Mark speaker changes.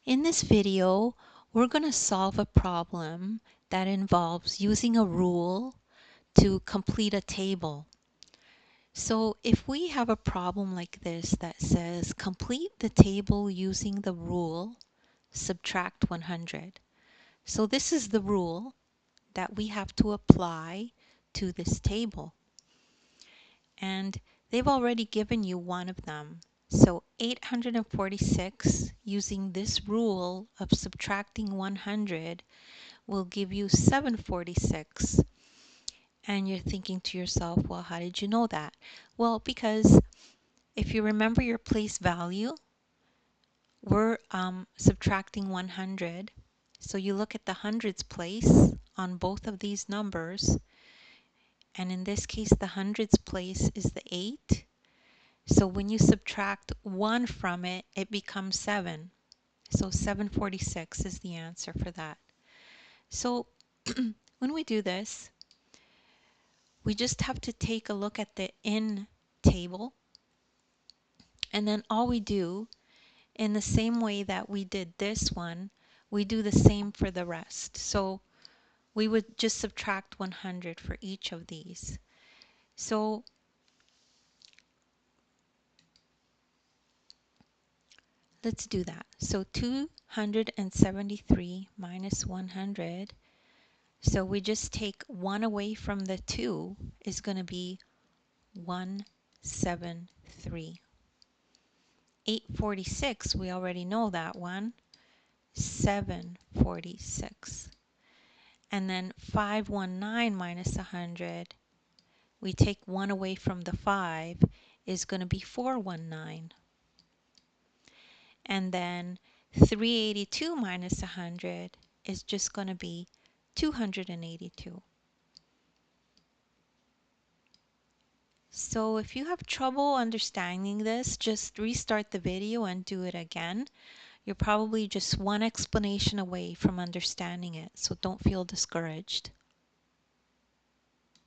Speaker 1: In this video, we're going to solve a problem that involves using a rule to complete a table. So if we have a problem like this that says complete the table using the rule, subtract 100. So this is the rule that we have to apply to this table. And they've already given you one of them. So 846 using this rule of subtracting 100 will give you 746. And you're thinking to yourself, well, how did you know that? Well, because if you remember your place value, we're subtracting 100. So you look at the hundreds place on both of these numbers. And in this case, the hundreds place is the 8. So when you subtract 1 from it, it becomes 7. So 746 is the answer for that. So when we do this, we just have to take a look at the in table. And then all we do, in the same way that we did this one, we do the same for the rest. So we would just subtract 100 for each of these. So let's do that. So 273 minus 100. So we just take 1 away from the 2 is going to be 173. 846, we already know that one. 746. And then 519 minus 100, we take 1 away from the 5 is going to be 419. And then 382 minus 100 is just going to be 282. So if you have trouble understanding this, just restart the video and do it again. You're probably just one explanation away from understanding it, so don't feel discouraged.